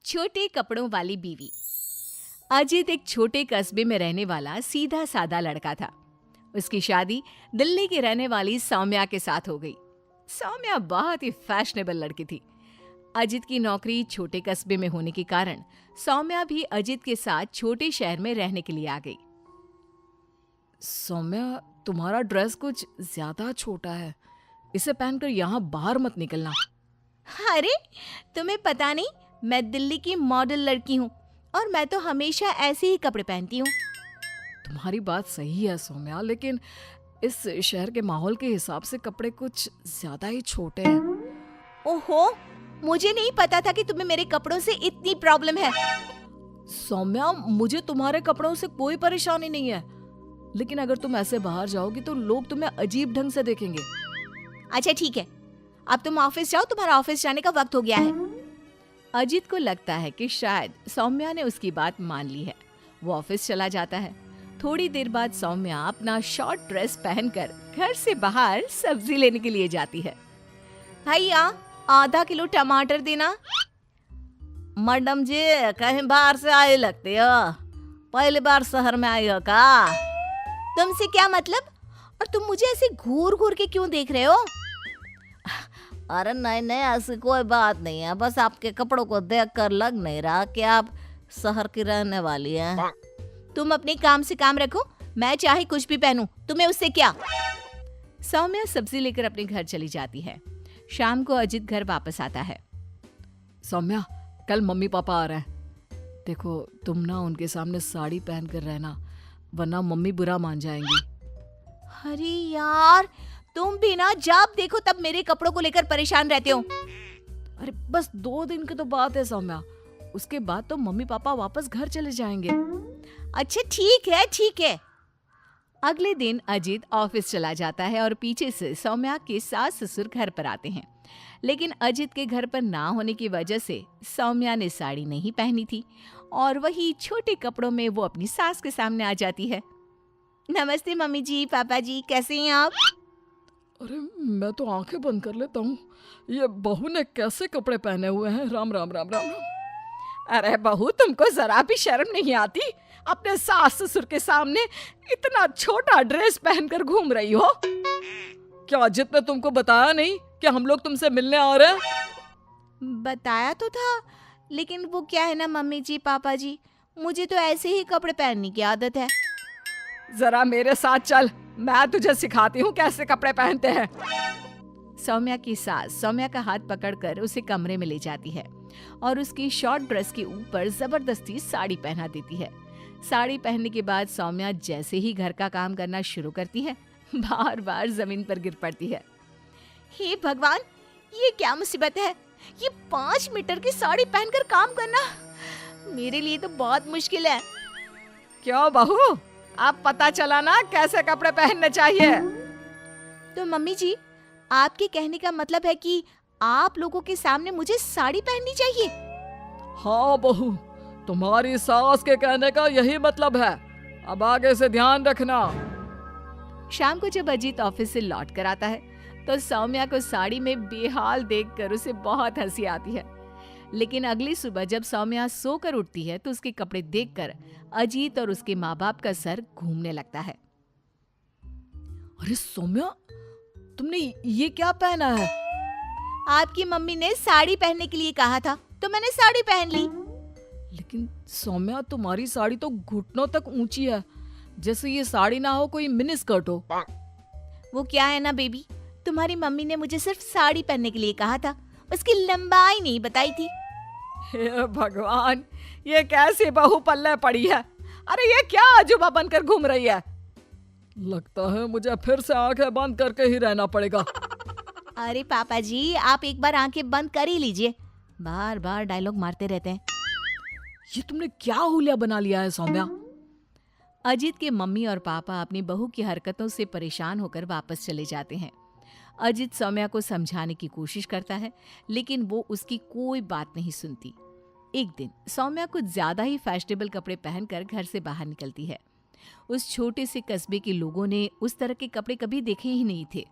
छोटे कपड़ों वाली बीवी। अजित एक छोटे कस्बे में रहने वाला सीधा सादा लड़का था। उसकी शादी दिल्ली की रहने वाली सौम्या के साथ हो गई। सौम्या बहुत ही फैशनेबल लड़की थी। अजित की नौकरी छोटे कस्बे में होने के कारण सौम्या भी अजित के साथ छोटे शहर में रहने के लिए आ गई। सौम्या, तुम्हारा ड्रेस कुछ ज्यादा छोटा है, इसे पहनकर यहाँ बाहर मत निकलना। अरे, तुम्हें पता नहीं, मैं दिल्ली की मॉडल लड़की हूँ और मैं तो हमेशा ऐसे ही कपड़े पहनती हूँ। तुम्हारी बात सही है सौम्या, लेकिन इस शहर के माहौल के हिसाब से कपड़े कुछ ज्यादा ही छोटे हैं। ओहो, मुझे नहीं पता था कि तुम्हें मेरे कपड़ों से इतनी प्रॉब्लम है। सौम्या, मुझे तुम्हारे कपड़ों से कोई परेशानी नहीं है, लेकिन अगर तुम ऐसे बाहर जाओगी तो लोग तुम्हें अजीब ढंग से देखेंगे। अच्छा ठीक है, अब तुम ऑफिस जाओ, तुम्हारा ऑफिस जाने का वक्त हो गया है। अजित को लगता है कि शायद सौम्या ने उसकी बात मान ली है। वो ऑफिस चला जाता है। थोड़ी देर बाद सौम्या अपना शॉर्ट ड्रेस पहनकर घर से बाहर सब्जी लेने के लिए जाती है। भैया, आधा किलो टमाटर देना। मैडम जी, कहीं बाहर से आए लगते हो, पहली बार शहर में आई हो का? तुमसे क्या मतलब? और तुम मुझे ऐसे घूर घूर के क्यों देख रहे हो? अरे नहीं नहीं, ऐसी कोई बात नहीं है, बस आपके कपड़ों को देखकर लग नहीं रहा कि आप शहर की रहने वाली हैं। तुम अपने काम से काम रखो, मैं चाहे कुछ भी पहनूं, तुम्हें उससे क्या? सौम्या सब्जी लेकर अपने घर चली जाती है। शाम को अजित घर वापस आता है। सौम्या, कल मम्मी पापा आ रहे हैं। देखो, तुम ना उनके सामने साड़ी पहन कर रहना, वरना मम्मी बुरा मान जाएंगी। अरे यार, तुम भी ना जब देखो तब मेरे कपड़ों को लेकर परेशान रहते हो। अरे बस 2 दिन की तो बात है सौम्या, उसके बाद तो मम्मी पापा वापस घर चले जाएंगे। अच्छा ठीक है ठीक है। अगले दिन अजित ऑफिस चला जाता है और पीछे से सौम्या के सास ससुर घर पर आते हैं। लेकिन अजित के घर पर ना होने की वजह से सौम्या ने साड़ी नहीं पहनी थी और वही छोटे कपड़ों में वो अपनी सास के सामने आ जाती है। नमस्ते मम्मी जी, पापा जी, कैसे हैं आप? अरे मैं तो आंखें बंद कर लेता हूँ, ये बहू ने कैसे कपड़े पहने हुए हैं। राम राम राम राम राम। अरे बहू, तुमको जरा भी शर्म नहीं आती? अपने सास ससुर के सामने इतना छोटा ड्रेस पहनकर घूम रही हो। क्या अजित ने तुमको बताया नहीं कि हम लोग तुमसे मिलने आ रहे हैं? बताया तो था, लेकिन वो क्या है ना मम्मी जी, पापा जी, मुझे तो ऐसे ही कपड़े पहनने की आदत है। जरा मेरे साथ चल, मैं तुझे सिखाती हूँ कैसे कपड़े पहनते हैं। सौम्या की सास सौम्या का हाथ पकड़कर उसे कमरे में ले जाती है और उसकी शॉर्ट ड्रेस के ऊपर जबरदस्ती साड़ी पहना देती है। साड़ी पहनने के बाद सौम्या जैसे ही घर का काम करना शुरू करती है, बार बार जमीन पर गिर पड़ती है। हे भगवान, ये क्या मुसीबत है? ये 5 मीटर की साड़ी पहनकर काम करना मेरे लिए तो बहुत मुश्किल है। क्यों बहू, अब पता चला ना कैसे कपड़े पहनने चाहिए? तो मम्मी जी, आपके कहने का मतलब है कि आप लोगों के सामने मुझे साड़ी पहननी चाहिए? हाँ बहू, तुम्हारी सास के कहने का यही मतलब है। अब आगे से ध्यान रखना। शाम को जब अजीत ऑफिस से लौट कर आता है तो सौम्या को साड़ी में बेहाल देखकर उसे बहुत हंसी आती है। लेकिन अगली सुबह जब सौम्या सोकर उठती है तो उसके कपड़े देखकर अजीत और उसके माँ बाप का सर घूमने लगता है। अरे सौम्या, तुमने ये क्या पहना है? आपकी मम्मी ने साड़ी पहनने के लिए कहा था तो मैंने साड़ी पहन ली। लेकिन सौम्या, तुम्हारी साड़ी तो घुटनों तक ऊंची है, जैसे ये साड़ी ना हो कोई मिनी स्कर्ट हो। वो क्या है ना बेबी, तुम्हारी मम्मी ने मुझे सिर्फ साड़ी पहनने के लिए कहा था, उसकी लंबाई नहीं बताई थी। हे भगवान, ये कैसी बहू पल्ले पड़ी है? अरे ये क्या अजूबा बनकर घूम रही है? लगता है मुझे फिर से आंखें बंद करके ही रहना पड़ेगा। अरे पापा जी, आप एक बार आंखें बंद कर ही लीजिए, बार बार डायलॉग मारते रहते हैं। ये तुमने क्या हुलिया बना लिया है सौम्या? अजीत के मम्मी और पापा अपनी बहू की हरकतों से परेशान होकर वापस चले जाते हैं। अजीत सौम्या को समझाने की कोशिश करता है, लेकिन वो उसकी कोई बात नहीं सुनती। एक दिन सौम्या कुछ ज्यादा ही फैशनेबल कपड़े पहनकर घर से बाहर निकलती है। उस छोटे से कस्बे के लोगों ने उस तरह के कपड़े कभी देखे ही नहीं थे।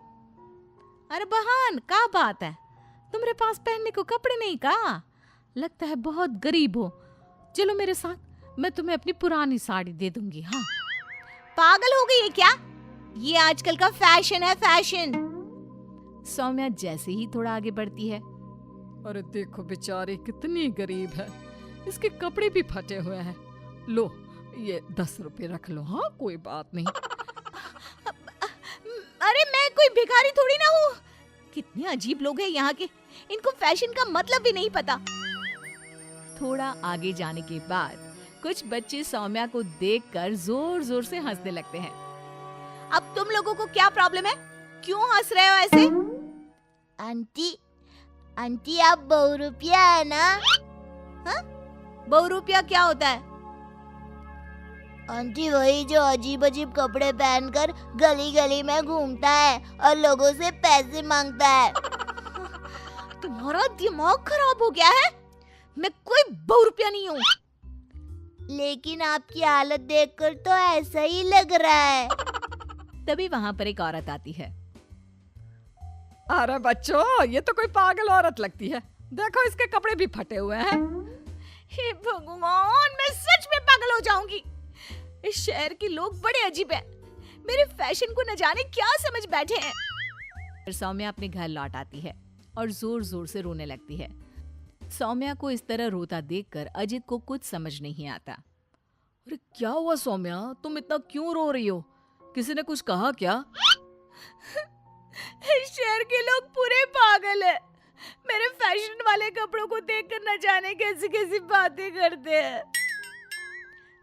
अरे बहन, क्या बात है, तुम्हारे पास पहनने को कपड़े नहीं का? लगता है बहुत गरीब हो। चलो मेरे साथ, मैं तुम्हें अपनी पुरानी साड़ी दे दूंगी। हाँ, पागल हो गई है क्या? ये आजकल का फैशन है, फैशन। सौम्या जैसे ही थोड़ा आगे बढ़ती है, अरे देखो बेचारी कितनी गरीब है, इसके कपड़े भी फटे हुए हैं। लो ये 10 रुपए रख लो। हाँ कोई बात नहीं। अरे मैं कोई भिखारी थोड़ी ना हूँ। कितने अजीब लोग हैं यहाँ के, इनको फैशन का मतलब भी नहीं पता। थोड़ा आगे जाने के बाद कुछ बच्चे सौम्या को देखकर जोर जोर से हंसने लगते हैं। अब तुम लोगों को क्या प्रॉब्लम है? क्यों हंस रहे हो ऐसे? आंटी, आंटी आप बहुरूपिया है ना? हाँ? बहुरूपिया क्या होता है? आंटी वही जो अजीब अजीब कपड़े पहनकर गली गली में घूमता है और लोगों से पैसे मांगता है। तुम्हारा दिमाग खराब हो गया है? मैं कोई बहुरूपिया नहीं हूँ। लेकिन आपकी हालत देखकर तो ऐसा ही लग रहा है। तभी वहां पर एक औरत आती है। अरे बच्चों, ये तो कोई पागल औरत लगती है। देखो इसके कपड़े भी फटे हुए हैं। हे भगवान, मैं सच में पागल हो जाऊंगी। इस शहर के लोग बड़े अजीब हैं। मेरे फैशन को न जाने क्या समझ बैठे हैं। फिर सौम्या अपने घर लौट आती है और जोर जोर से रोने लगती है। सौम्या को इस तरह रोता देखकर अजित को कुछ समझ नहीं आता। अरे क्या हुआ सौम्या, तुम इतना क्यों रो रही हो? किसी ने कुछ कहा क्या? इस शहर के लोग पूरे पागल हैं। मेरे फैशन वाले कपड़ों को देखकर न जाने कैसी कैसी बातें करते हैं।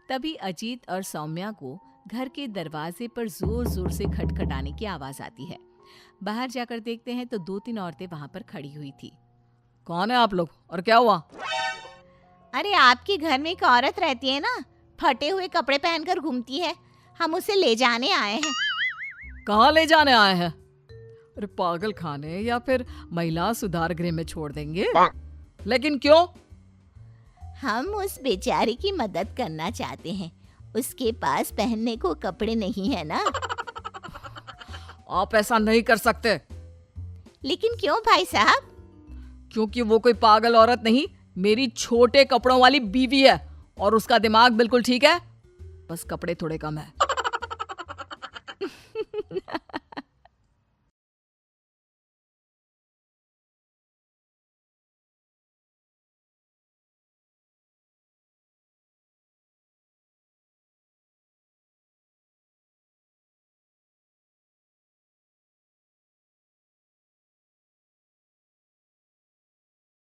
तभी अजीत और सौम्या को घर के दरवाजे पर जोर जोर से खटखटाने की आवाज आती है। बाहर जाकर देखते हैं तो 2-3 औरतें वहां पर खड़ी हुई थी। कौन है आप लोग और क्या हुआ? अरे आपके घर में एक औरत रहती है ना, फटे हुए कपड़े पहनकर घूमती है। हम उसे ले जाने आए हैं। कहाँ ले जाने आए हैं? अरे पागल खाने या फिर महिला सुधार गृह में छोड़ देंगे? लेकिन क्यों? हम उस बेचारी की मदद करना चाहते हैं। उसके पास पहनने को कपड़े नहीं है ना। आप ऐसा नहीं कर सकते। लेकिन क्यों भाई साहब? क्योंकि वो कोई पागल औरत नहीं, मेरी छोटे कपड़ों वाली बीवी है और उसका दिमाग बिल्कुल ठीक है, बस कपड़े थोड़े कम है।